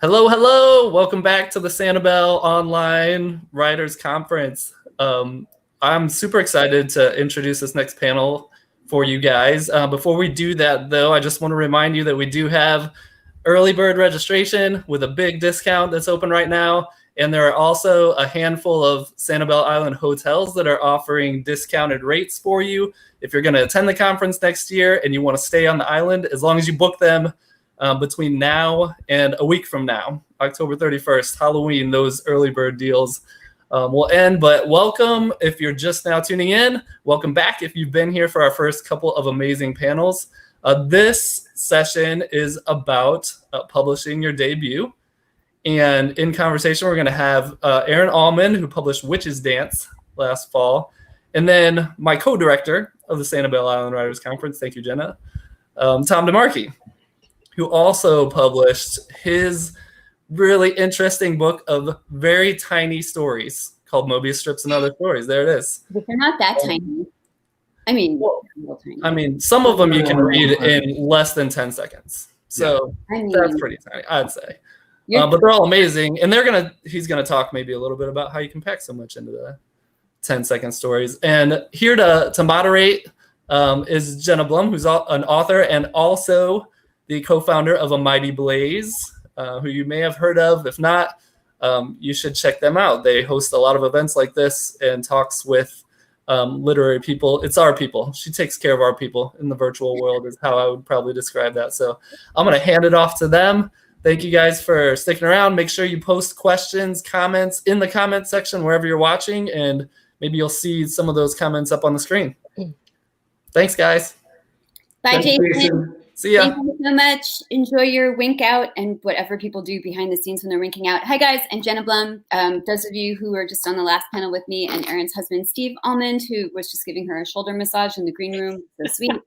Hello, hello. Welcome back to the Sanibel Online Writers Conference. I'm super excited to introduce this next panel for you guys. Before we do that, though, I just want to remind you that we do have early bird registration with a big discount that's open right now. And there are also a handful of Sanibel Island hotels that are offering discounted rates for you if you're going to attend the conference next year and you want to stay on the island, as long as you book them between now and a week from now, October 31st, Halloween. Those early bird deals will end. But welcome if you're just now tuning in. Welcome back if you've been here for our first couple of amazing panels. This session is about publishing your debut. And in conversation, we're going to have Erin Almond, who published Witch's Dance last fall. And then my co-director of the Sanibel Island Writers Conference, thank you, Jenna, Tom DeMarchi, who also published his really interesting book of very tiny stories called Mobius Strips and Other Stories. There it is. But they're not that tiny. I mean, some of them you can read in less than 10 seconds. So that's pretty tiny, I'd say. But they're all amazing. And he's going to talk maybe a little bit about how you can pack so much into the 10-second stories. And here to moderate is Jenna Blum, who's an author and also the co-founder of A Mighty Blaze, who you may have heard of. If not, you should check them out. They host a lot of events like this and talks with literary people. It's our people. She takes care of our people in the virtual world is how I would probably describe that. So I'm going to hand it off to them. Thank you guys for sticking around. Make sure you post questions, comments in the comment section wherever you're watching, and maybe you'll see some of those comments up on the screen. Thanks, guys. Bye, Jason. See ya. Thank you so much. Enjoy your wink out and whatever people do behind the scenes when they're winking out. Hi, guys. I'm Jenna Blum. Those of you who were just on the last panel with me, and Erin's husband, Steve Almond, who was just giving her a shoulder massage in the green room. So sweet.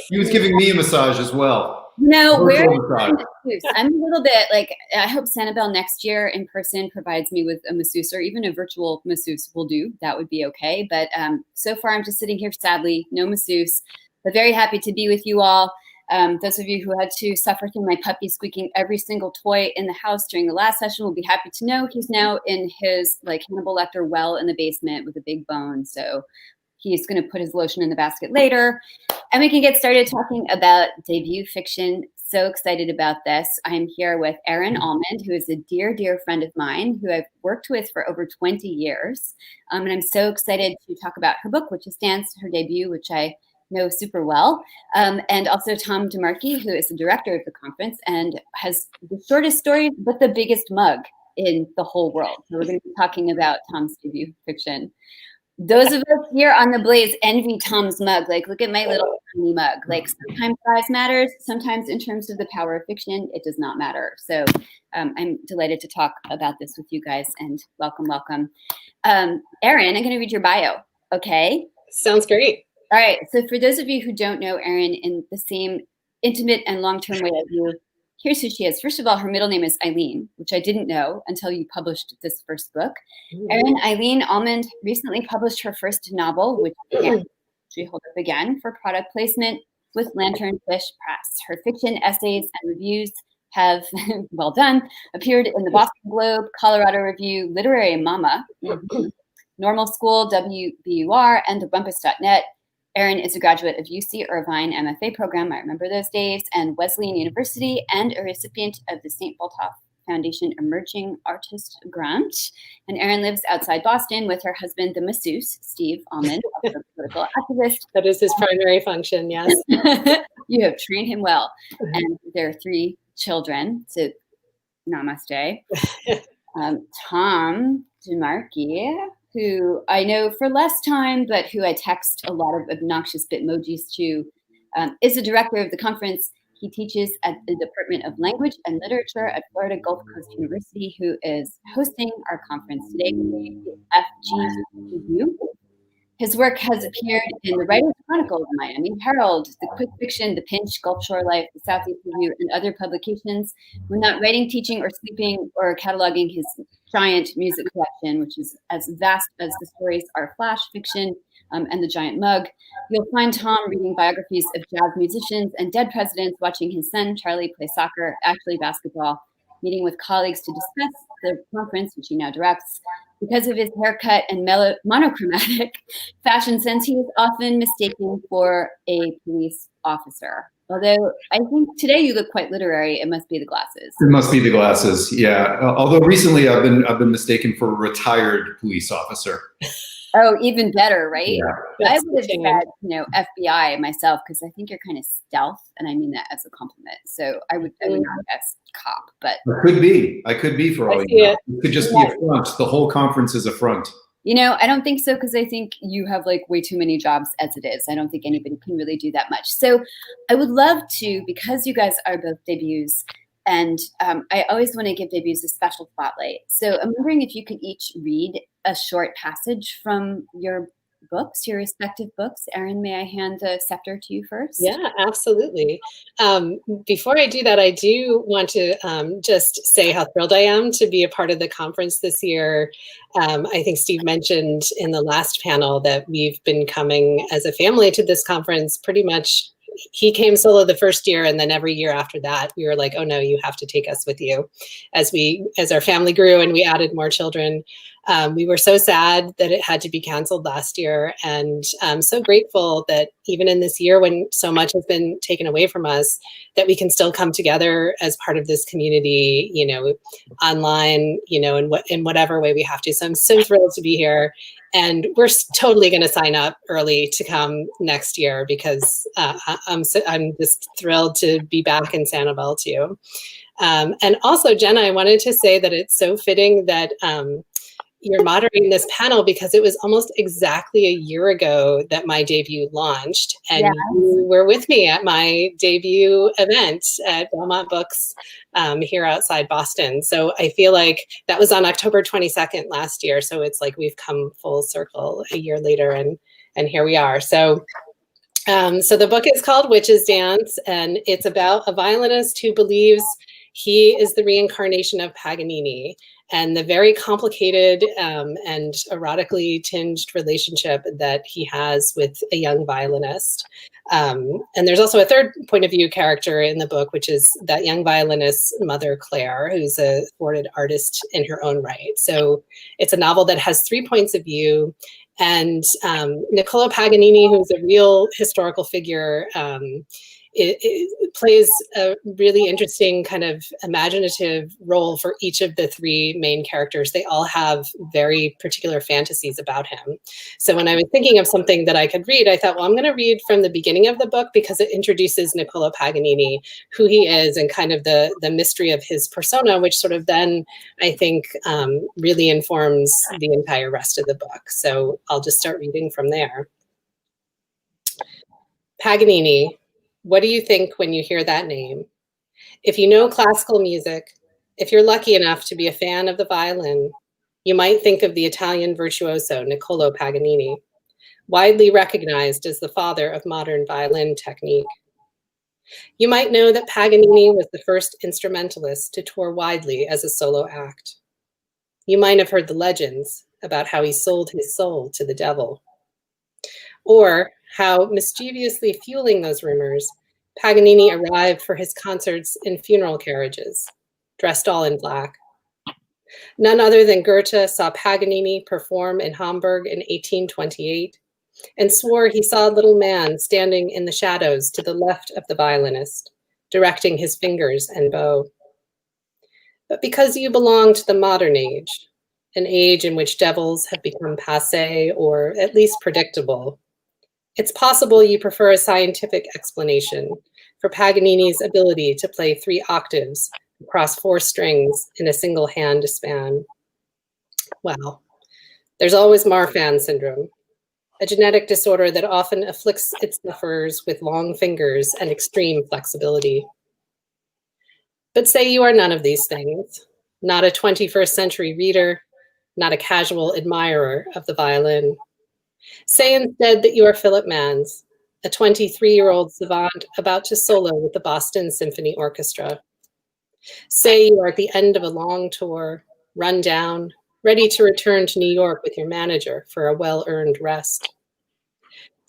He was giving me a massage as well. No, I'm a little bit like, I hope Sanibel next year in person provides me with a masseuse, or even a virtual masseuse will do. That would be okay. But so far, I'm just sitting here, sadly, no masseuse, but very happy to be with you all. Those of you who had to suffer through my puppy squeaking every single toy in the house during the last session will be happy to know he's now in his Hannibal Lecter well in the basement with a big bone. So he's going to put his lotion in the basket later. And we can get started talking about debut fiction. So excited about this. I'm here with Erin Almond, who is a dear, dear friend of mine who I've worked with for over 20 years. And I'm so excited to talk about her book, Witch's Dance, her debut, which I know super well. And also Tom DeMarchi, who is the director of the conference and has the shortest story, but the biggest mug in the whole world. So we're going to be talking about Tom's debut fiction. Those of us here on the Blaze envy Tom's mug. Look at my little tiny mug. Sometimes size matters. Sometimes in terms of the power of fiction, it does not matter. So I'm delighted to talk about this with you guys, and welcome, welcome. Erin, I'm going to read your bio, okay? Sounds great. All right. So for those of you who don't know Erin in the same intimate and long-term way as you, here's who she is. First of all, her middle name is Eileen, which I didn't know until you published this first book. Erin Eileen Almond recently published her first novel, which she hold up again for product placement with Lanternfish Press. Her fiction, essays, and reviews have, well done, appeared in the Boston Globe, Colorado Review, Literary Mama, Normal School, WBUR, and TheRumpus.net. Erin is a graduate of UC Irvine MFA program, I remember those days, and Wesleyan University, and a recipient of the St. Botolph Foundation Emerging Artist Grant. And Erin lives outside Boston with her husband, the masseuse, Steve Almond, a political activist. That is his primary function, yes. You have trained him well. And there are 3 children, so namaste. Tom DeMarchi, who I know for less time, but who I text a lot of obnoxious Bitmojis to, is the director of the conference. He teaches at the Department of Language and Literature at Florida Gulf Coast University, who is hosting our conference today, FGU. His work has appeared in the Writers Chronicle, the Miami Herald, the Quick Fiction, The Pinch, Gulf Shore Life, the Southeast Review, and other publications. When not writing, teaching, or sleeping, or cataloging his giant music collection, which is as vast as the stories are flash fiction, and the giant mug. You'll find Tom reading biographies of jazz musicians and dead presidents, watching his son, Charlie, play soccer, actually basketball, meeting with colleagues to discuss the conference, which he now directs. Because of his haircut and monochromatic fashion sense, he is often mistaken for a police officer. Although I think today you look quite literary. It must be the glasses. It must be the glasses, yeah. Although recently I've been mistaken for a retired police officer. Oh, even better, right? Yeah. I would have said, FBI myself, because I think you're kind of stealth, and I mean that as a compliment. So I would not guess cop, but I could be for all you know. It could just be a front. The whole conference is a front. I don't think so, because I think you have like way too many jobs as it is. I don't think anybody can really do that much. So I would love to, because you guys are both debuts, and I always want to give debuts a special spotlight. So I'm wondering if you could each read a short passage from your books, your respective books. Erin, may I hand the scepter to you first? Yeah, absolutely. Before I do that, I do want to just say how thrilled I am to be a part of the conference this year. I think Steve mentioned in the last panel that we've been coming as a family to this conference pretty much. He came solo the first year, and then every year after that, we were like, oh no, you have to take us with you. As our family grew and we added more children, we were so sad that it had to be canceled last year. And I'm so grateful that even in this year when so much has been taken away from us, that we can still come together as part of this community, online, in whatever way we have to. So I'm so thrilled to be here. And we're totally going to sign up early to come next year, because I'm just thrilled to be back in Sanibel too. And also, Jenna, I wanted to say that it's so fitting that you're moderating this panel, because it was almost exactly a year ago that my debut launched, and you were with me at my debut event at Belmont Books here outside Boston. So I feel like that was on October 22nd last year. So it's like we've come full circle a year later, and here we are. So the book is called Witch's Dance, and it's about a violinist who believes he is the reincarnation of Paganini, and the very complicated and erotically tinged relationship that he has with a young violinist. And there's also a third point of view character in the book, which is that young violinist's mother, Claire, who's a thwarted artist in her own right. So it's a novel that has 3 points of view. And Niccolò Paganini, who's a real historical figure, it plays a really interesting kind of imaginative role for each of the 3 main characters. They all have very particular fantasies about him. So when I was thinking of something that I could read, I thought, well, I'm going to read from the beginning of the book, because it introduces Niccolò Paganini, who he is, and kind of the mystery of his persona, which sort of then, I think, really informs the entire rest of the book. So I'll just start reading from there. Paganini. What do you think when you hear that name? If you know classical music, if you're lucky enough to be a fan of the violin, you might think of the Italian virtuoso Niccolò Paganini, widely recognized as the father of modern violin technique. You might know that Paganini was the first instrumentalist to tour widely as a solo act. You might have heard the legends about how he sold his soul to the devil, or how, mischievously fueling those rumors, Paganini arrived for his concerts in funeral carriages, dressed all in black. None other than Goethe saw Paganini perform in Hamburg in 1828 and swore he saw a little man standing in the shadows to the left of the violinist, directing his fingers and bow. But because you belong to the modern age, an age in which devils have become passé or at least predictable, it's possible you prefer a scientific explanation for Paganini's ability to play 3 octaves across 4 strings in a single hand span. Wow. There's always Marfan syndrome, a genetic disorder that often afflicts its sufferers with long fingers and extreme flexibility. But say you are none of these things, not a 21st century reader, not a casual admirer of the violin. Say instead that you are Philip Manns, a 23-year-old savant about to solo with the Boston Symphony Orchestra. Say you are at the end of a long tour, run down, ready to return to New York with your manager for a well-earned rest.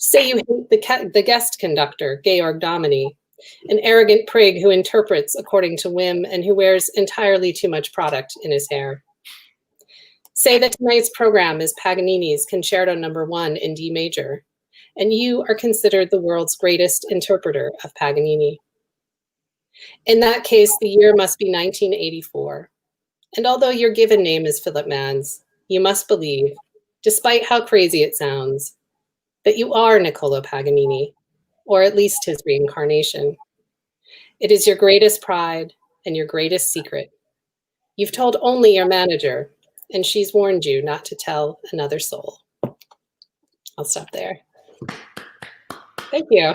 Say you hate the guest conductor, Georg Dominy, an arrogant prig who interprets according to whim and who wears entirely too much product in his hair. Say that tonight's program is Paganini's Concerto No. 1 in D major, and you are considered the world's greatest interpreter of Paganini. In that case, the year must be 1984. And although your given name is Philip Mans, you must believe, despite how crazy it sounds, that you are Niccolò Paganini, or at least his reincarnation. It is your greatest pride and your greatest secret. You've told only your manager, and she's warned you not to tell another soul. I'll stop there. Thank you.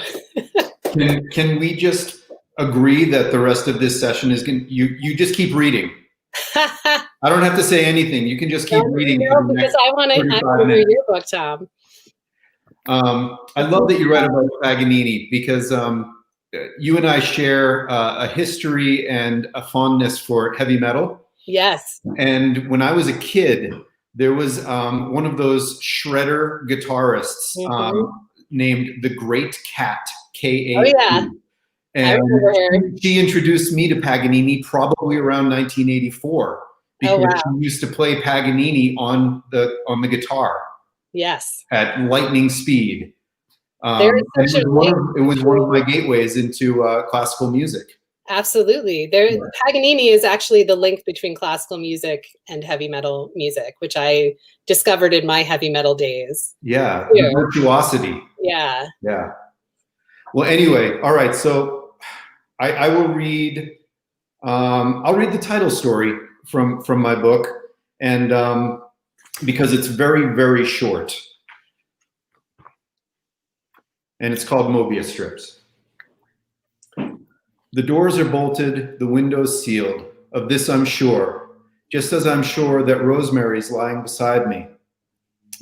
Can we just agree that the rest of this session is going? You just keep reading. I don't have to say anything. You can just keep reading. No, because I want to read your book, Tom. I love that you read about Paganini because you and I share a history and a fondness for heavy metal. Yes. And when I was a kid, there was one of those shredder guitarists named The Great Cat, K-A-T. Oh, yeah. And she introduced me to Paganini probably around 1984 because she used to play Paganini on the guitar. Yes. At lightning speed. It was one of my gateways into classical music. Absolutely. Paganini is actually the link between classical music and heavy metal music, which I discovered in my heavy metal days. Yeah, the virtuosity. Yeah. Yeah. Well, anyway, all right. So I will read. I'll read the title story from my book, and because it's very, very short, and it's called Mobius Strips. The doors are bolted, the windows sealed. Of this I'm sure, just as I'm sure that Rosemary's lying beside me,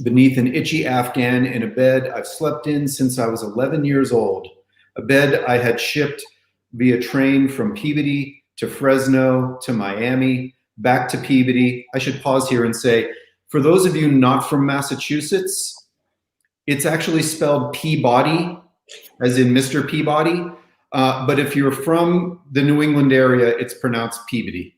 beneath an itchy Afghan in a bed I've slept in since I was 11 years old, a bed I had shipped via train from Peabody to Fresno to Miami, back to Peabody. I should pause here and say, for those of you not from Massachusetts, it's actually spelled Peabody, as in Mr. Peabody. But if you're from the New England area, it's pronounced Peabody.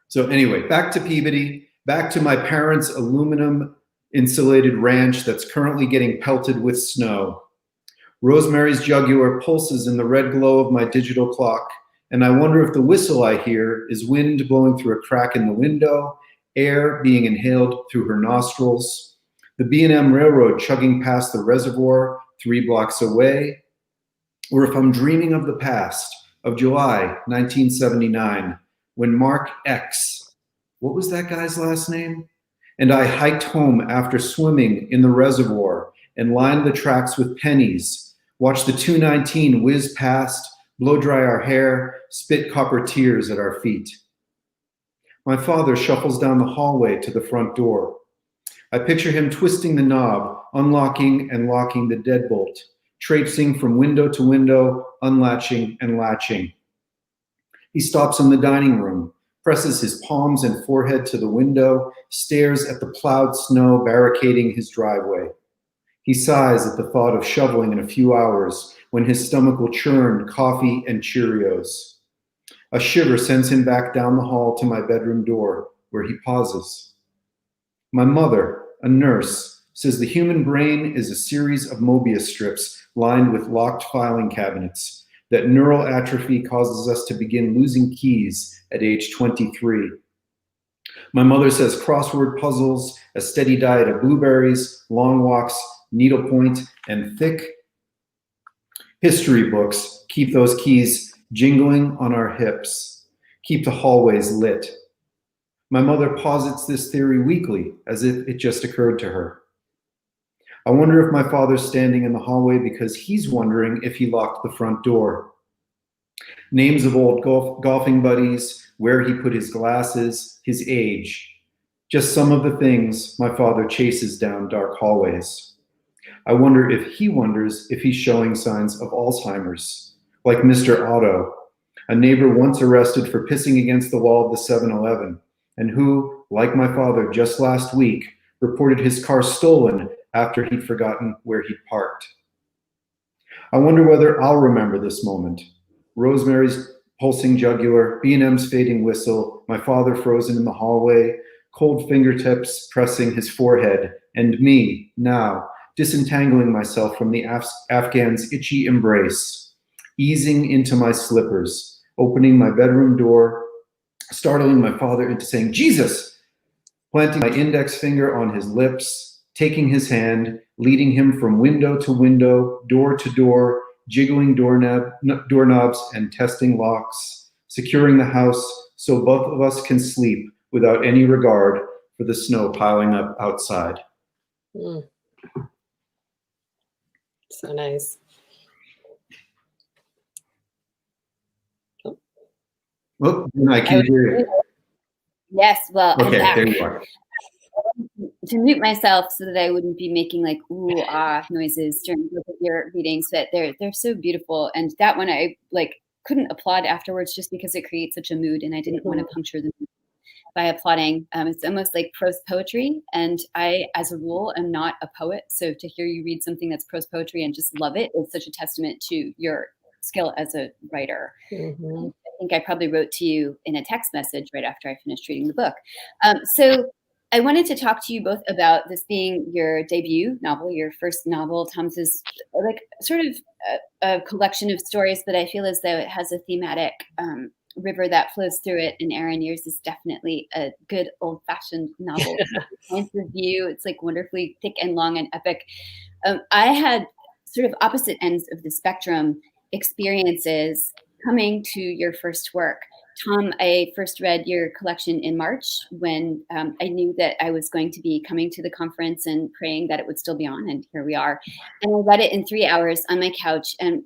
So anyway, back to Peabody, back to my parents' aluminum insulated ranch that's currently getting pelted with snow. Rosemary's Jaguar pulses in the red glow of my digital clock, and I wonder if the whistle I hear is wind blowing through a crack in the window, air being inhaled through her nostrils, the B&M Railroad chugging past the reservoir 3 blocks away, or if I'm dreaming of the past, of July 1979, when Mark X, what was that guy's last name? And I hiked home after swimming in the reservoir and lined the tracks with pennies, watched the 219 whiz past, blow dry our hair, spit copper tears at our feet. My father shuffles down the hallway to the front door. I picture him twisting the knob, unlocking and locking the deadbolt, traipsing from window to window, unlatching and latching. He stops in the dining room, presses his palms and forehead to the window, stares at the plowed snow barricading his driveway. He sighs at the thought of shoveling in a few hours when his stomach will churn coffee and Cheerios. A shiver sends him back down the hall to my bedroom door, where he pauses. My mother, a nurse, says the human brain is a series of Mobius strips lined with locked filing cabinets, that neural atrophy causes us to begin losing keys at age 23. My mother says crossword puzzles, a steady diet of blueberries, long walks, needlepoint, and thick history books keep those keys jingling on our hips, keep the hallways lit. My mother posits this theory weekly, as if it just occurred to her. I wonder if my father's standing in the hallway because he's wondering if he locked the front door. Names of old golfing buddies, where he put his glasses, his age. Just some of the things my father chases down dark hallways. I wonder if he wonders if he's showing signs of Alzheimer's, like Mr. Otto, a neighbor once arrested for pissing against the wall of the 7-Eleven, and who, like my father just last week, reported his car stolen after he'd forgotten where he'd parked. I wonder whether I'll remember this moment. Rosemary's pulsing jugular, B&M's fading whistle, my father frozen in the hallway, cold fingertips pressing his forehead, and me, now, disentangling myself from the Afghan's itchy embrace, easing into my slippers, opening my bedroom door, startling my father into saying, "Jesus!" planting my index finger on his lips, taking his hand, leading him from window to window, door to door, jiggling doorknobs and testing locks, securing the house so both of us can sleep without any regard for the snow piling up outside. Mm. So nice. Oh, I can hear you. Yes, well, Okay, I'm back. there you are. To mute myself so that I wouldn't be making like ooh ah noises during your readings, but they're so beautiful. And that one I like couldn't applaud afterwards just because it creates such a mood, and I didn't want to puncture the mood by applauding. It's almost like prose poetry, and I, as a rule, am not a poet. So to hear you read something that's prose poetry and just love it is such a testament to your skill as a writer. Mm-hmm. I think I probably wrote to you in a text message right after I finished reading the book. So I wanted to talk to you both about this being your debut novel, your first novel. Tom's is like sort of a collection of stories, but I feel as though it has a thematic river that flows through it. And Erin, yours is definitely a good old-fashioned novel. Points of view, it's like wonderfully thick and long and epic. I had sort of opposite ends of the spectrum experiences coming to your first work. Tom, I first read your collection in March when I knew that I was going to be coming to the conference and praying that it would still be on, and here we are. And I read it in 3 hours on my couch and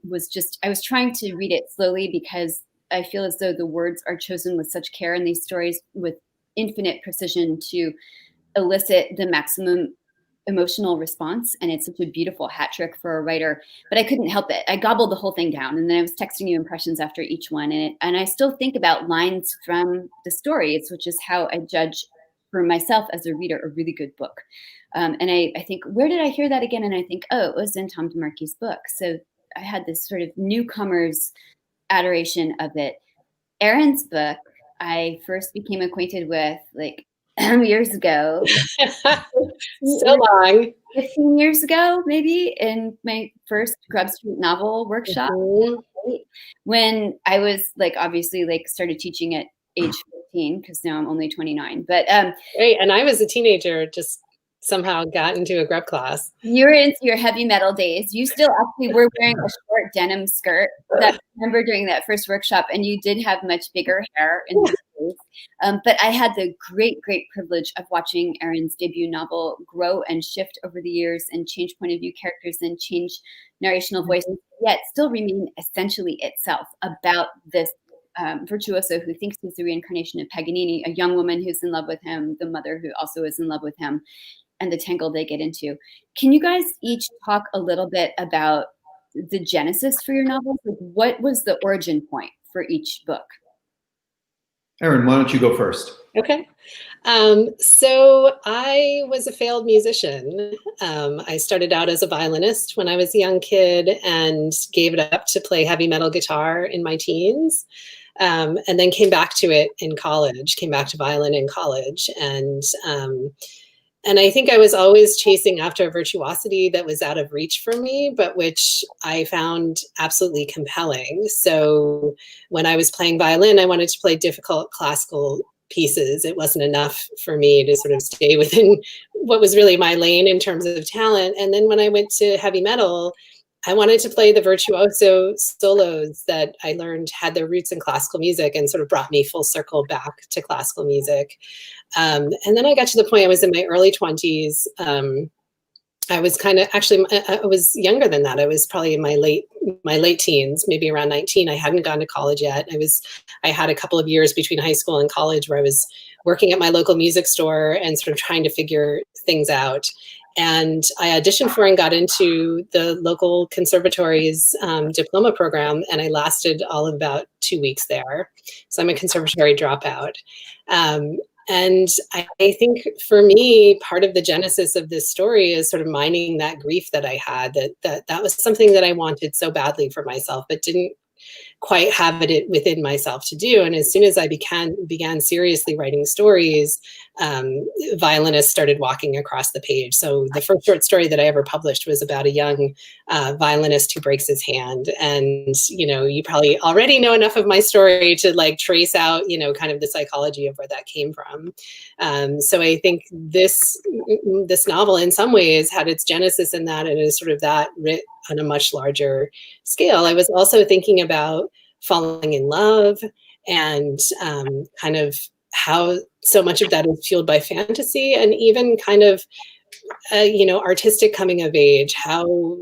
I was trying to read it slowly because I feel as though the words are chosen with such care in these stories with infinite precision to elicit the maximum emotional response, and it's such a beautiful hat trick for a writer, but I couldn't help it. I gobbled the whole thing down, and then I was texting you impressions after each one, and I still think about lines from the stories, which is how I judge for myself as a reader a really good book. And I think, where did I hear that again? And I think, oh, it was in Tom DeMarchi's book. So I had this sort of newcomer's adoration of it. Erin's book, I first became acquainted with like years ago. So long. 15 years ago, maybe, in my first Grub Street novel workshop. Mm-hmm. Right? When I was like, obviously, like started teaching at age 15, because now I'm only 29. But Right, and I was a teenager, just somehow got into a grub class. You were into your heavy metal days. You still actually were wearing a short denim skirt. That I remember during that first workshop, and you did have much bigger hair in those days. But I had the great, great privilege of watching Erin's debut novel grow and shift over the years and change point of view characters and change narrational voices, yet still remain essentially itself about this virtuoso who thinks he's the reincarnation of Paganini, a young woman who's in love with him, the mother who also is in love with him, and the tangle they get into. Can you guys each talk a little bit about the genesis for your novels? Like, what was the origin point for each book? Erin, why don't you go first? Okay. So I was a failed musician. I started out as a violinist when I was a young kid and gave it up to play heavy metal guitar in my teens. And then came back to it in college, came back to violin in college. And I think I was always chasing after a virtuosity that was out of reach for me, but which I found absolutely compelling. So when I was playing violin, I wanted to play difficult classical pieces. It wasn't enough for me to sort of stay within what was really my lane in terms of talent. And then when I went to heavy metal, I wanted to play the virtuoso solos that I learned had their roots in classical music and sort of brought me full circle back to classical music. And then I got to the point, I was in my early 20s. I was I was younger than that. I was probably in my late teens, maybe around 19. I hadn't gone to college yet. I had a couple of years between high school and college where I was working at my local music store and sort of trying to figure things out. And I auditioned for and got into the local conservatory's diploma program, and I lasted all of about 2 weeks there. So I'm a conservatory dropout. And I think for me, part of the genesis of this story is sort of mining that grief that I had, that was something that I wanted so badly for myself, but didn't quite have it within myself to do. And as soon as I began seriously writing stories, violinists started walking across the page. So the first short story that I ever published was about a young violinist who breaks his hand. And, you probably already know enough of my story to like trace out, kind of the psychology of where that came from. So I think this novel in some ways had its genesis in that, and is sort of that writ on a much larger scale. I was also thinking about falling in love and kind of how so much of that is fueled by fantasy, and even kind of artistic coming of age, how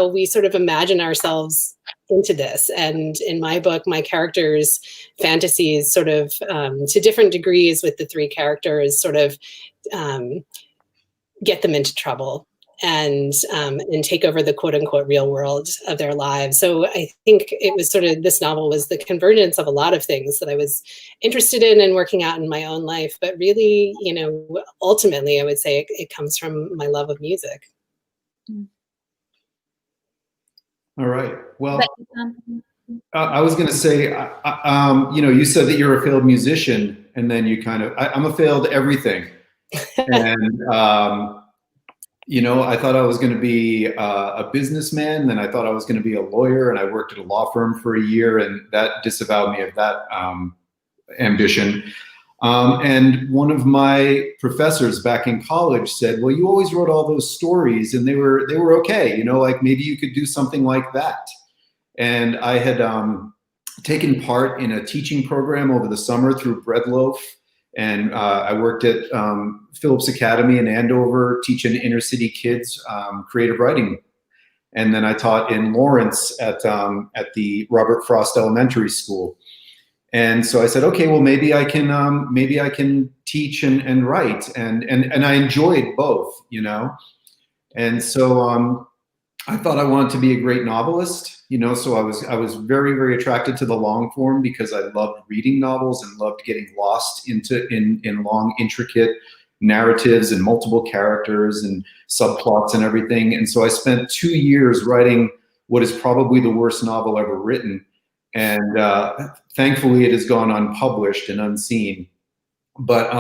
we sort of imagine ourselves into this. And in my book, my characters' fantasies sort of to different degrees with the three characters sort of get them into trouble and take over the quote unquote real world of their lives. So I think it was sort of, this novel was the convergence of a lot of things that I was interested in and working out in my own life. But really, ultimately, I would say it comes from my love of music. All right. Well, I was going to say, you said that you're a failed musician, and then you kind of, I'm a failed everything. And, I thought I was going to be a businessman, then I thought I was going to be a lawyer, and I worked at a law firm for a year, and that disavowed me of that ambition. And one of my professors back in college said, well, you always wrote all those stories, and they were okay, like maybe you could do something like that. And I had taken part in a teaching program over the summer through Breadloaf. And I worked at Phillips Academy in Andover, teaching inner city kids creative writing. And then I taught in Lawrence at the Robert Frost Elementary School. And so I said, okay, well, maybe I can teach and write. And I enjoyed both, And so I thought I wanted to be a great novelist. So I was very, very attracted to the long form because I loved reading novels and loved getting lost in long, intricate narratives and multiple characters and subplots and everything. And so I spent 2 years writing what is probably the worst novel ever written. And thankfully it has gone unpublished and unseen. But,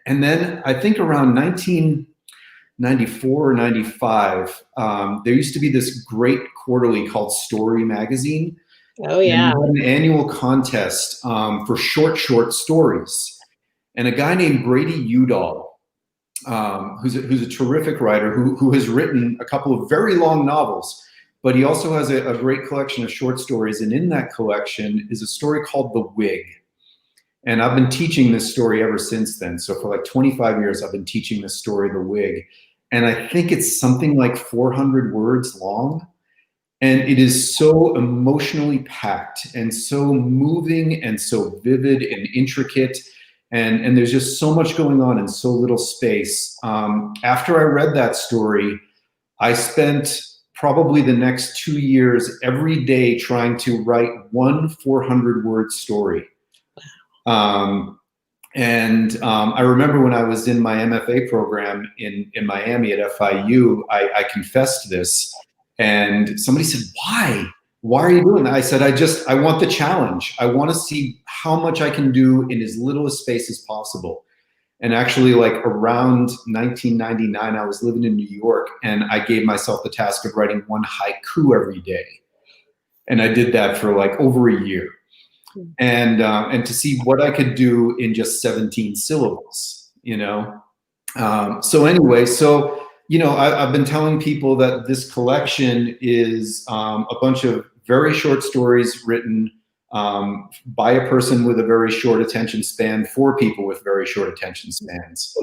and then I think around 1994 or 95, there used to be this great quarterly called Story Magazine. Oh yeah. And we had an annual contest for short stories. And a guy named Brady Udall, who's a terrific writer who has written a couple of very long novels, but he also has a great collection of short stories. And in that collection is a story called The Wig. And I've been teaching this story ever since then. So for like 25 years, I've been teaching this story, The Wig. And I think it's something like 400 words long. And it is so emotionally packed and so moving and so vivid and intricate. And there's just so much going on in so little space. After I read that story, I spent probably the next 2 years every day trying to write one 400-word story. I remember when I was in my MFA program in Miami at FIU, I confessed this, and somebody said, why? Why are you doing that? I said, I want the challenge. I want to see how much I can do in as little a space as possible. And actually, like around 1999, I was living in New York, and I gave myself the task of writing one haiku every day. And I did that for like over a year. And to see what I could do in just 17 syllables, So anyway, I've been telling people that this collection is a bunch of very short stories written by a person with a very short attention span for people with very short attention spans.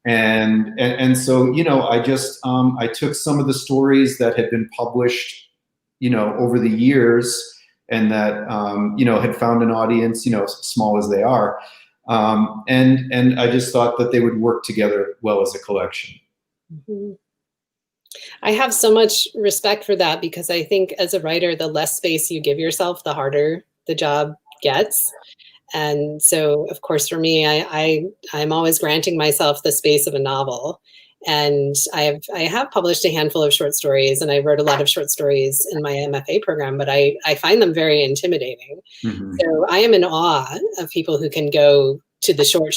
And so, I took some of the stories that had been published, over the years, and that, had found an audience, small as they are. And I just thought that they would work together well as a collection. Mm-hmm. I have so much respect for that, because I think as a writer, the less space you give yourself, the harder the job gets. And so, of course, for me, I'm always granting myself the space of a novel. And I have published a handful of short stories, and I wrote a lot of short stories in my MFA program, but I find them very intimidating. Mm-hmm. So I am in awe of people who can go to the short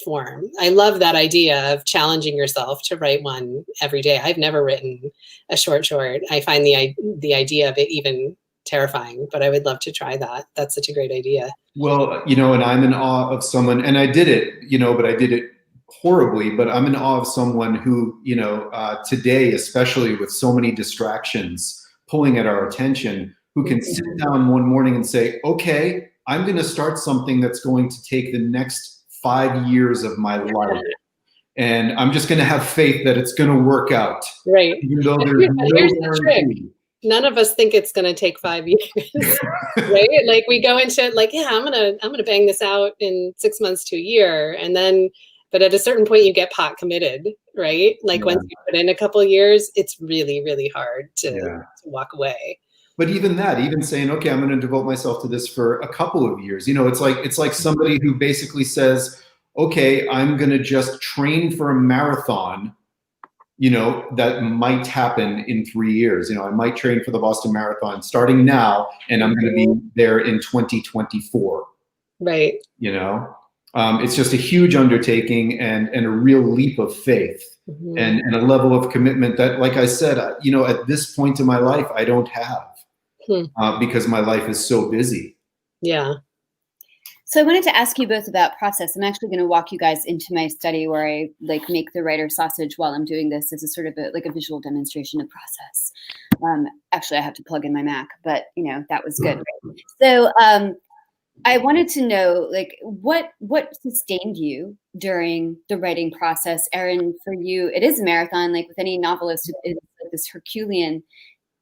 form. I love that idea of challenging yourself to write one every day. I've never written a short. I find the idea of it even terrifying, but I would love to try that. That's such a great idea. Well, and I'm in awe of someone, and I did it, but I did it horribly, but I'm in awe of someone who, today, especially with so many distractions pulling at our attention, who can sit down one morning and say, okay, I'm going to start something that's going to take the next 5 years of my life. And I'm just going to have faith that it's going to work out. Right. Even though there's no guarantee. None of us think it's going to take 5 years, right? Like we go into it like, yeah, I'm going to bang this out in 6 months to a year. And then, but at a certain point you get pot committed, right? Like once you put in a couple of years, it's really, really hard to walk away. But even saying, okay, I'm going to devote myself to this for a couple of years. It's like somebody who basically says, okay, I'm going to just train for a marathon, that might happen in 3 years. I might train for the Boston Marathon starting now, and I'm going to be there in 2024. Right. It's just a huge undertaking and a real leap of faith and a level of commitment that, like I said, at this point in my life, I don't have because my life is so busy. Yeah. So I wanted to ask you both about process. I'm actually going to walk you guys into my study where I make the writer sausage while I'm doing this as a sort of a visual demonstration of process. Actually, I have to plug in my Mac, but that was good. Right? So I wanted to know what sustained you during the writing process. Erin, for you, it is a marathon. Like with any novelist, it's this Herculean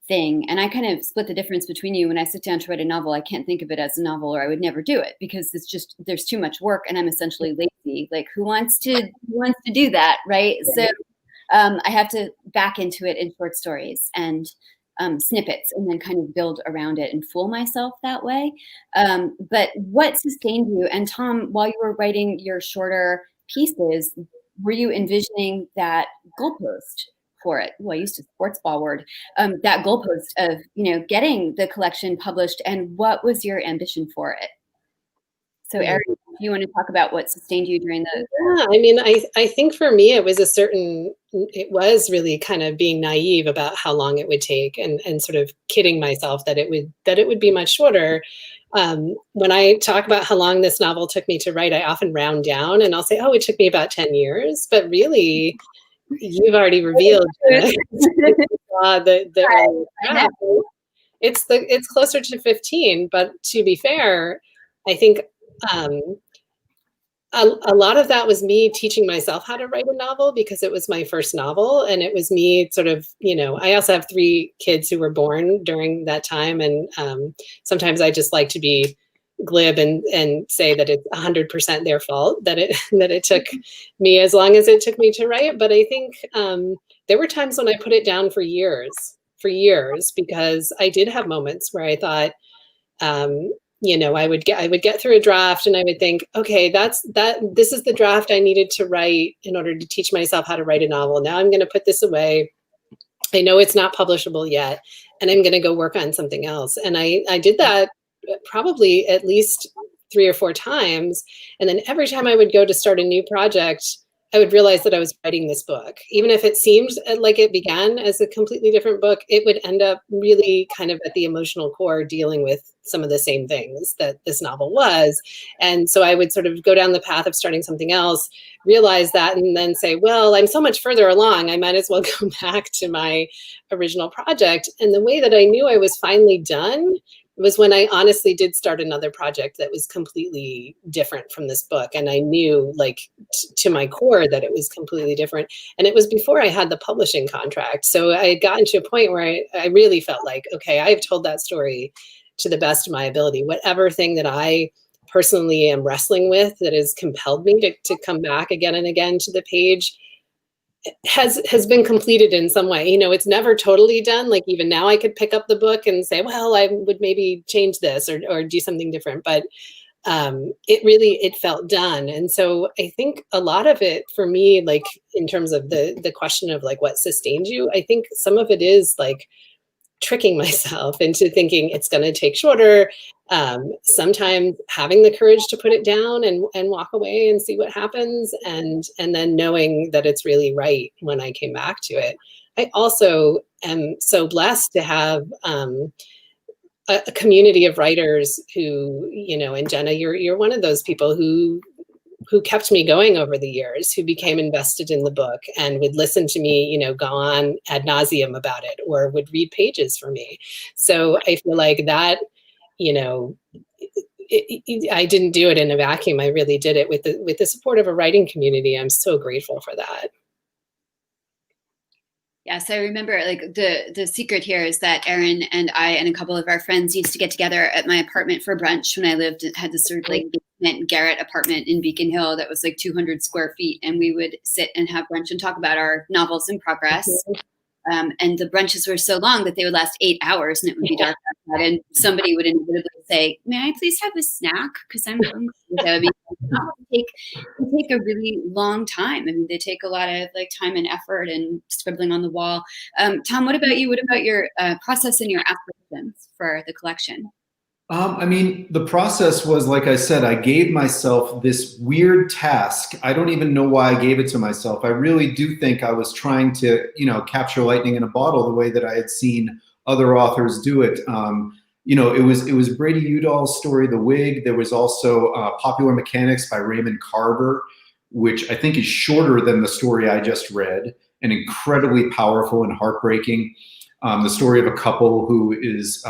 thing. And I kind of split the difference between you. When I sit down to write a novel, I can't think of it as a novel, or I would never do it because there's too much work and I'm essentially lazy. Like who wants to do that, right? So I have to back into it in short stories and snippets and then kind of build around it and fool myself that way. But what sustained you? And Tom, while you were writing your shorter pieces, were you envisioning that goalpost for it? Well, I used a sports ball word. That goalpost of, getting the collection published, and what was your ambition for it? So Erin, do you want to talk about what sustained you during the? Yeah, I mean, I think for me, it was really kind of being naive about how long it would take and sort of kidding myself that it would be much shorter. When I talk about how long this novel took me to write, I often round down and I'll say, oh, it took me about 10 years, but really you've already revealed it's closer to 15, but to be fair, I think a lot of that was me teaching myself how to write a novel because it was my first novel, and it was me sort of, I also have 3 kids who were born during that time, and sometimes I just like to be glib and say that it's 100% their fault that it took me as long as it took me to write. But I think there were times when I put it down for years because I did have moments where I thought, I would get through a draft and I would think, okay, this is the draft I needed to write in order to teach myself how to write a novel. Now I'm going to put this away. I know it's not publishable yet, and I'm going to go work on something else. And I did that probably at least 3 or 4 times. And then every time I would go to start a new project, I would realize that I was writing this book. Even if it seemed like it began as a completely different book, it would end up really kind of at the emotional core dealing with some of the same things that this novel was. And so I would sort of go down the path of starting something else, realize that, and then say, well, I'm so much further along, I might as well go back to my original project. And the way that I knew I was finally done was when I honestly did start another project that was completely different from this book. And I knew to my core that it was completely different. And it was before I had the publishing contract. So I had gotten to a point where I really felt like, okay, I've told that story to the best of my ability. Whatever thing that I personally am wrestling with that has compelled me to come back again and again to the page has been completed in some way. It's never totally done. Like even now I could pick up the book and say, well, I would maybe change this or do something different. But it felt done. And so I think a lot of it for me, like in terms of the question of like what sustains you, I think some of it is like tricking myself into thinking it's going to take shorter. Sometimes having the courage to put it down and walk away and see what happens, and then knowing that it's really right when I came back to it. I also am so blessed to have a community of writers who, you know, and Jenna, you're one of those people who kept me going over the years, who became invested in the book and would listen to me, you know, go on ad nauseum about it, or would read pages for me. So I feel like that, you know, I didn't do it in a vacuum. I really did it with the support of a writing community. I'm so grateful for that. Yeah, so I remember like the secret here is that Erin and I and a couple of our friends used to get together at my apartment for brunch when I had this sort of like basement garret apartment in Beacon Hill that was like 200 square feet, and we would sit and have brunch and talk about our novels in progress. And the brunches were so long that they would last 8 hours, and it would be dark outside, and somebody would inevitably say, "May I please have a snack? Because I'm hungry." That would be they take a really long time. I mean, they take a lot of like time and effort and scribbling on the wall. Tom, what about you? What about your process and your aspirations for the collection? I mean, the process was, like I said, I gave myself this weird task. I don't even know why I gave it to myself. I really do think I was trying to, you know, capture lightning in a bottle the way that I had seen other authors do it. You know, it was Brady Udall's story, The Wig. There was also Popular Mechanics by Raymond Carver, which I think is shorter than the story I just read, and incredibly powerful and heartbreaking. The story of a couple who is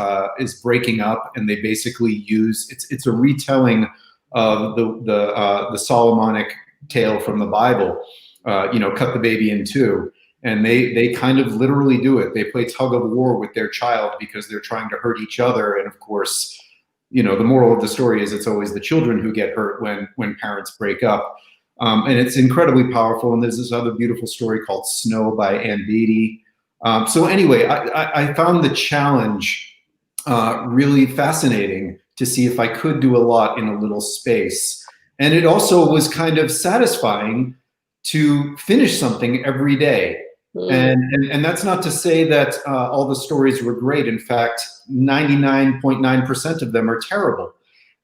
breaking up, and they basically use it's a retelling of the Solomonic tale from the Bible. You know, cut the baby in two, and they kind of literally do it. They play tug of war with their child because they're trying to hurt each other. And of course, you know, the moral of the story is it's always the children who get hurt when parents break up. And it's incredibly powerful. And there's this other beautiful story called Snow by Ann Beattie. So anyway, I found the challenge really fascinating to see if I could do a lot in a little space. And it also was kind of satisfying to finish something every day. And that's not to say that all the stories were great. In fact, 99.9% of them are terrible.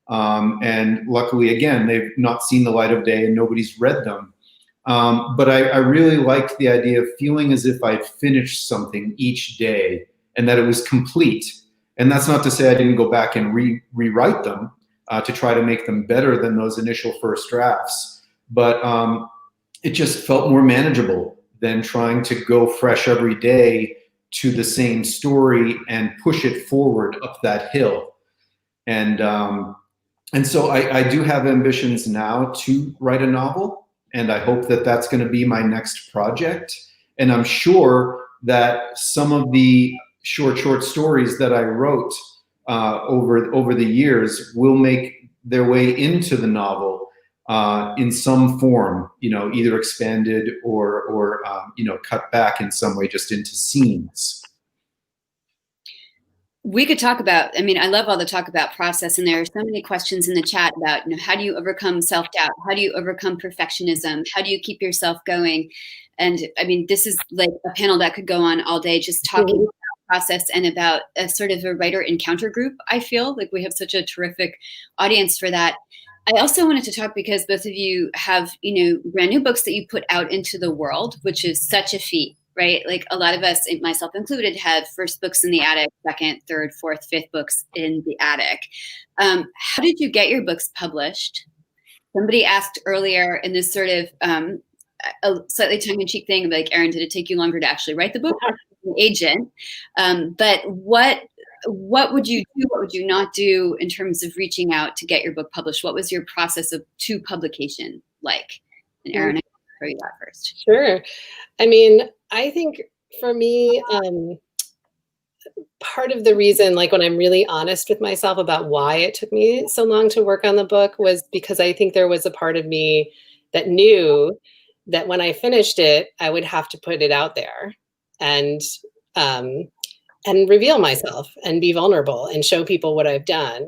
And luckily, again, they've not seen the light of day and nobody's read them. But I really liked the idea of feeling as if I'd finished something each day and that it was complete. And that's not to say I didn't go back and rewrite them to try to make them better than those initial first drafts. But it just felt more manageable than trying to go fresh every day to the same story and push it forward up that hill. And so I do have ambitions now to write a novel. And I hope that that's going to be my next project. And I'm sure that some of the short stories that I wrote over the years will make their way into the novel in some form, you know, either expanded or you know, cut back in some way just into scenes. We could talk about, I mean, I love all the talk about process, and there are so many questions in the chat about, you know, how do you overcome self-doubt? How do you overcome perfectionism? How do you keep yourself going? And I mean, this is like a panel that could go on all day just talking about process and about a sort of a writer encounter group. I feel like we have such a terrific audience for that. I also wanted to talk because both of you have, you know, brand new books that you put out into the world, which is such a feat. Right? Like a lot of us, myself included, had first books in the attic, second, third, fourth, fifth books in the attic. How did you get your books published? Somebody asked earlier in this sort of a slightly tongue-in-cheek thing, like, Erin, did it take you longer to actually write the book? An agent. But what would you do? What would you not do in terms of reaching out to get your book published? What was your process to publication like? And Erin, I can throw you that first. Sure. I mean, I think for me, part of the reason, like when I'm really honest with myself about why it took me so long to work on the book, was because I think there was a part of me that knew that when I finished it, I would have to put it out there and reveal myself and be vulnerable and show people what I've done.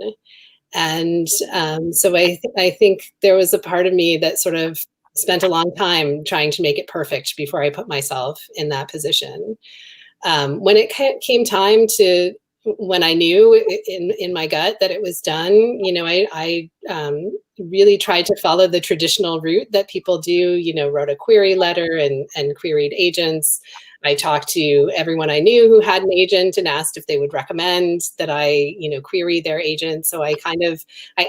And so I think there was a part of me that sort of spent a long time trying to make it perfect before I put myself in that position. When it came time to, when I knew in my gut that it was done, you know, I really tried to follow the traditional route that people do, you know, wrote a query letter and queried agents. I talked to everyone I knew who had an agent and asked if they would recommend that I, you know, query their agent. So I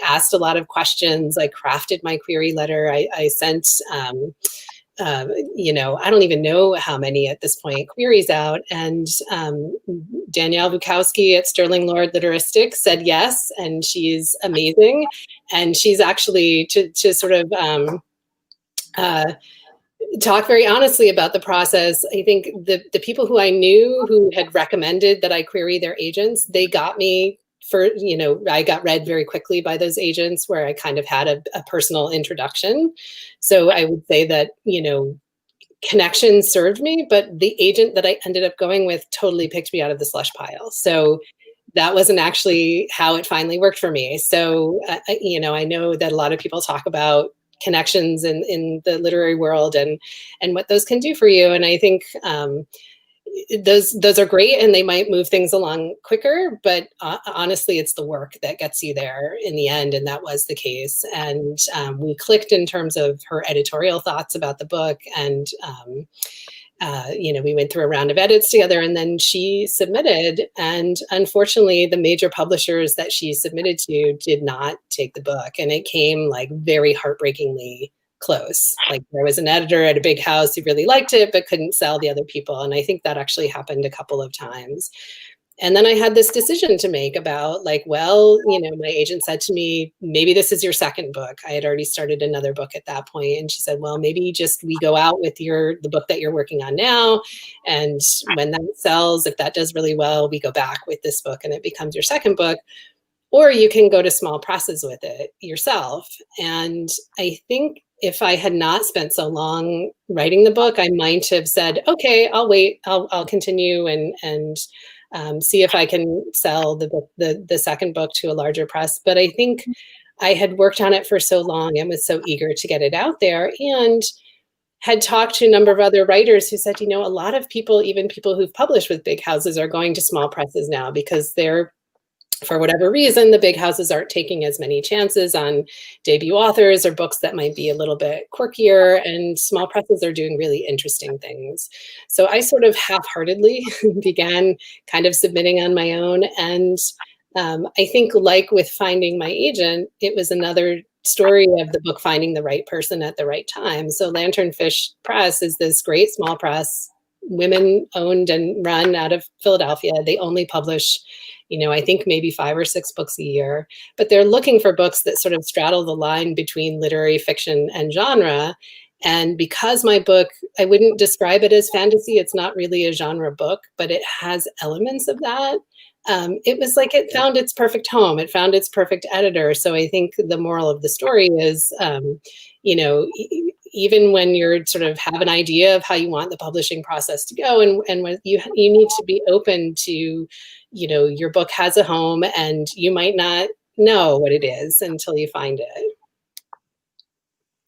asked a lot of questions. I crafted my query letter. I sent, you know, I don't even know how many at this point queries out. And Danielle Bukowski at Sterling Lord Literastics said yes, and she's amazing. And she's actually, to sort of talk very honestly about the process, I think the people who I knew who had recommended that I query their agents, they got me for, you know, I got read very quickly by those agents where I kind of had a personal introduction. So I would say that, you know, connection served me, but the agent that I ended up going with totally picked me out of the slush pile. So that wasn't actually how it finally worked for me. So, you know, I know that a lot of people talk about connections in the literary world and what those can do for you. And I think those are great and they might move things along quicker, but honestly, it's the work that gets you there in the end. And that was the case. And we clicked in terms of her editorial thoughts about the book. And, you know, we went through a round of edits together and then she submitted. And unfortunately, the major publishers that she submitted to did not take the book. And it came like very heartbreakingly close. Like there was an editor at a big house who really liked it, but couldn't sell the other people. And I think that actually happened a couple of times. And then I had this decision to make about like, well, you know, my agent said to me, maybe this is your second book. I had already started another book at that point. And she said, well, maybe just we go out with the book that you're working on now. And when that sells, if that does really well, we go back with this book and it becomes your second book. Or you can go to small presses with it yourself. And I think if I had not spent so long writing the book, I might have said, okay, I'll wait, I'll continue and see if I can sell the book, the second book to a larger press. But I think I had worked on it for so long and was so eager to get it out there and had talked to a number of other writers who said, you know, a lot of people, even people who've published with big houses are going to small presses now because they're, for whatever reason, the big houses aren't taking as many chances on debut authors or books that might be a little bit quirkier, and small presses are doing really interesting things. So I sort of half-heartedly began kind of submitting on my own. And I think like with finding my agent, it was another story of the book finding the right person at the right time. So Lanternfish Press is this great small press, women owned and run out of Philadelphia. They only publish, you know, I think maybe 5 or 6 books a year, but they're looking for books that sort of straddle the line between literary fiction and genre. And because my book, I wouldn't describe it as fantasy, it's not really a genre book, but it has elements of that. It was like it found its perfect home. It found its perfect editor. So I think the moral of the story is, you know, even when you're sort of have an idea of how you want the publishing process to go, and when you need to be open to, you know, your book has a home and you might not know what it is until you find it.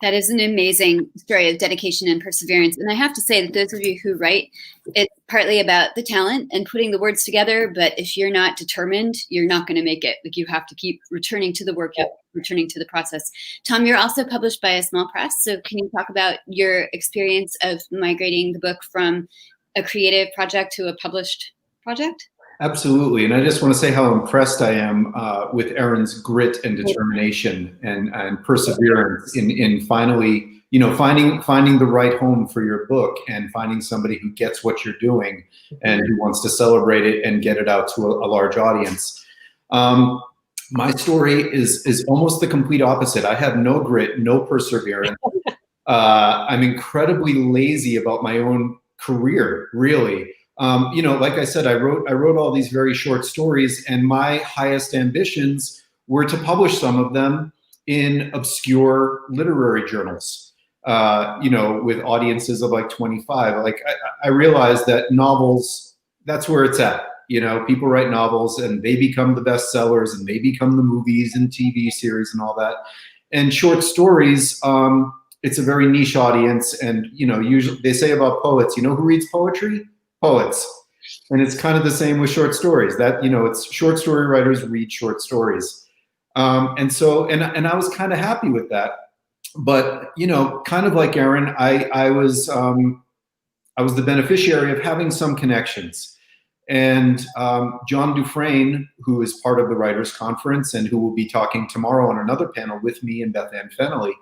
That is an amazing story of dedication and perseverance. And I have to say that those of you who write, it's partly about the talent and putting the words together. But if you're not determined, you're not going to make it. Like you have to keep returning to the work, returning to the process. Tom, you're also published by a small press. So can you talk about your experience of migrating the book from a creative project to a published project? Absolutely, and I just want to say how impressed I am with Erin's grit and determination and perseverance in finally, you know, finding the right home for your book and finding somebody who gets what you're doing and who wants to celebrate it and get it out to a large audience. My story is almost the complete opposite. I have no grit, no perseverance. I'm incredibly lazy about my own career, really. You know, like I said, I wrote all these very short stories, and my highest ambitions were to publish some of them in obscure literary journals, you know, with audiences of like 25. Like I realized that novels, that's where it's at. You know, people write novels and they become the bestsellers and they become the movies and TV series and all that. And short stories, it's a very niche audience. And, you know, usually they say about poets, you know who reads poetry? Poets. And it's kind of the same with short stories. That, you know, it's short story writers read short stories. And I was kind of happy with that. But, you know, kind of like Erin, I was the beneficiary of having some connections. And John Dufresne, who is part of the Writers' Conference and who will be talking tomorrow on another panel with me and Beth Ann Fennelly,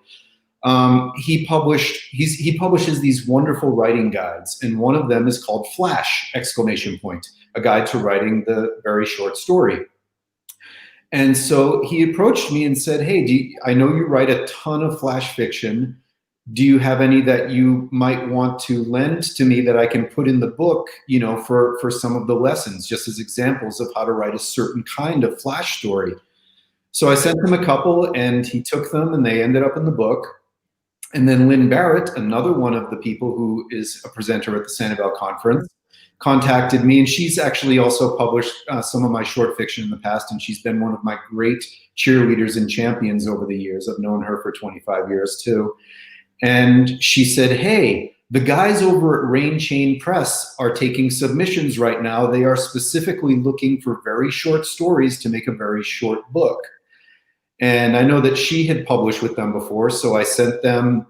he publishes these wonderful writing guides, and one of them is called Flash! A guide to writing the very short story. And so he approached me and said, hey, I know you write a ton of flash fiction. Do you have any that you might want to lend to me that I can put in the book, you know, for some of the lessons, just as examples of how to write a certain kind of flash story? So I sent him a couple and he took them and they ended up in the book. And then Lynn Barrett, another one of the people who is a presenter at the Sanibel conference, contacted me, and she's actually also published some of my short fiction in the past, and she's been one of my great cheerleaders and champions over the years. I've known her for 25 years too. And she said, hey, the guys over at Rain Chain Press are taking submissions right now. They are specifically looking for very short stories to make a very short book. And I know that she had published with them before, so I sent them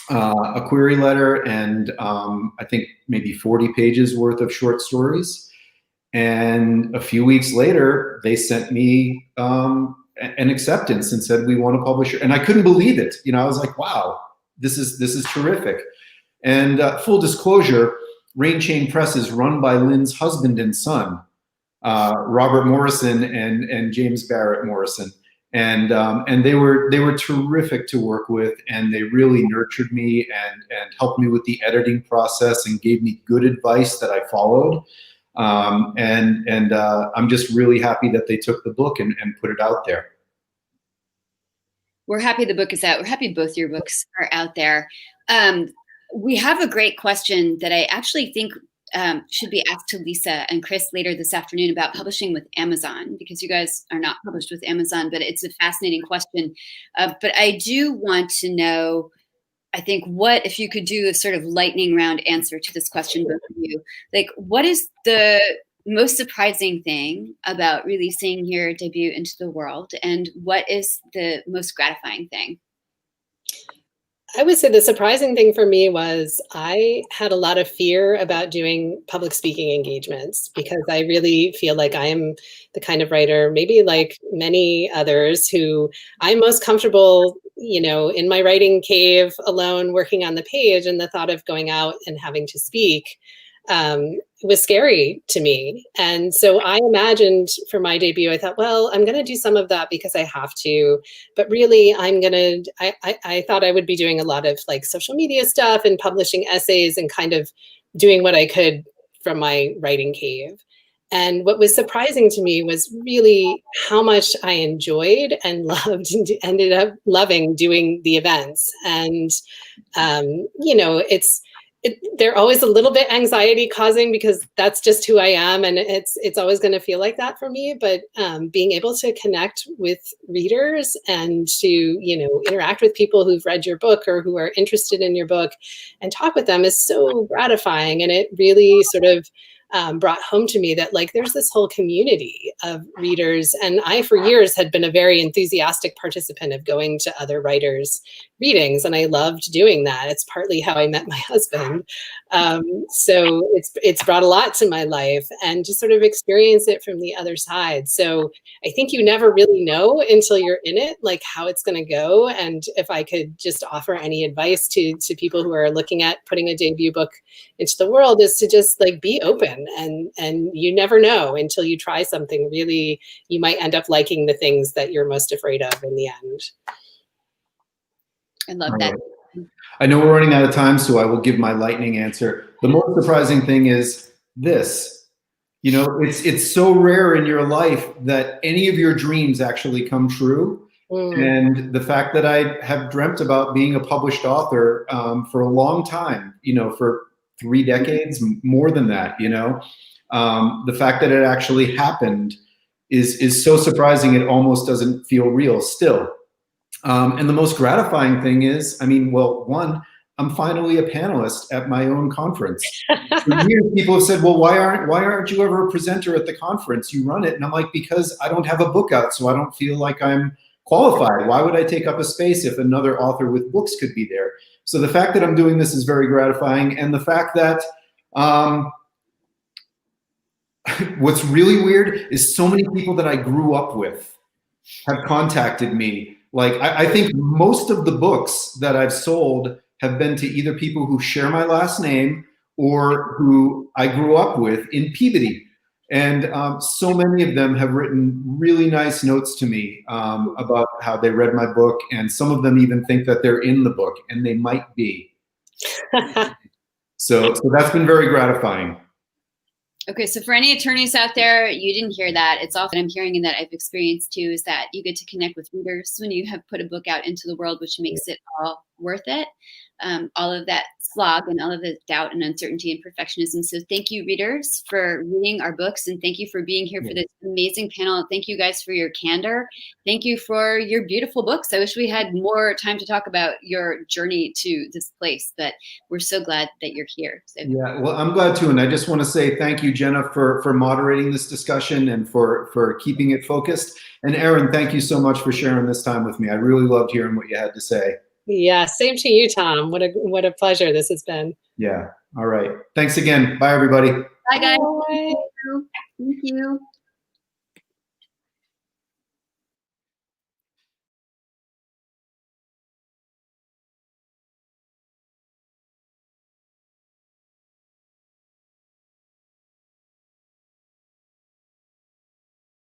a query letter and I think maybe 40 pages worth of short stories. And a few weeks later, they sent me an acceptance and said, we want to publish it. And I couldn't believe it. You know, I was like, wow, this is terrific. And full disclosure, Rain Chain Press is run by Lynn's husband and son, Robert Morrison and James Barrett Morrison. And they were terrific to work with, and they really nurtured me and helped me with the editing process and gave me good advice that I followed. I'm just really happy that they took the book and put it out there. We're happy the book is out. We're happy both your books are out there. We have a great question that I actually think should be asked to Lisa and Chris later this afternoon about publishing with Amazon, because you guys are not published with Amazon, but it's a fascinating question. But I do want to know, I think, what if you could do a sort of lightning round answer to this question, both of you, like what is the most surprising thing about releasing your debut into the world, and what is the most gratifying thing? I would say the surprising thing for me was I had a lot of fear about doing public speaking engagements, because I really feel like I am the kind of writer, maybe like many others, who I'm most comfortable, you know, in my writing cave alone working on the page, and the thought of going out and having to speak was scary to me. And so I imagined for my debut, I thought, well, I'm going to do some of that because I have to, but really I thought I would be doing a lot of like social media stuff and publishing essays and kind of doing what I could from my writing cave. And what was surprising to me was really how much I enjoyed and loved and ended up loving doing the events. And, you know, they're always a little bit anxiety causing, because that's just who I am. And it's always going to feel like that for me. But being able to connect with readers and to, you know, interact with people who've read your book or who are interested in your book and talk with them is so gratifying. And it really sort of brought home to me that like there's this whole community of readers. And I, for years, had been a very enthusiastic participant of going to other writers' readings, and I loved doing that. It's partly how I met my husband. So it's brought a lot to my life, and to sort of experience it from the other side. So I think you never really know until you're in it, like how it's going to go. And if I could just offer any advice to people who are looking at putting a debut book into the world, is to just like be open. And you never know until you try something. Really, you might end up liking the things that you're most afraid of in the end. I love that. I know we're running out of time, so I will give my lightning answer. The most surprising thing is this. You know, it's so rare in your life that any of your dreams actually come true. And the fact that I have dreamt about being a published author for a long time, you know, for 3 decades, more than that, you know, The fact that it actually happened is so surprising it almost doesn't feel real still. And the most gratifying thing is, I mean, well, one, I'm finally a panelist at my own conference. For years, people have said, well, why aren't you ever a presenter at the conference? You run it. And I'm like, because I don't have a book out, so I don't feel like I'm qualified. Why would I take up a space if another author with books could be there? So the fact that I'm doing this is very gratifying. And the fact that what's really weird is so many people that I grew up with have contacted me. Like, I think most of the books that I've sold have been to either people who share my last name or who I grew up with in Peabody. And so many of them have written really nice notes to me about how they read my book. And some of them even think that they're in the book, and they might be. So that's been very gratifying. Okay, so for any attorneys out there, you didn't hear that. It's often I'm hearing and that I've experienced too, is that you get to connect with readers when you have put a book out into the world, which makes it all worth it. All of that slog and all of the doubt and uncertainty and perfectionism. So thank you, readers, for reading our books, and thank you for being here for this amazing panel. Thank you guys for your candor. Thank you for your beautiful books. I wish we had more time to talk about your journey to this place, but we're so glad that you're here. So. Yeah, well, I'm glad too. And I just want to say thank you, Jenna, for moderating this discussion and for keeping it focused. And Erin, thank you so much for sharing this time with me. I really loved hearing what you had to say. Yeah, same to you, Tom. What a pleasure this has been. Yeah. All right. Thanks again. Bye, everybody. Bye, guys. Bye. Thank you.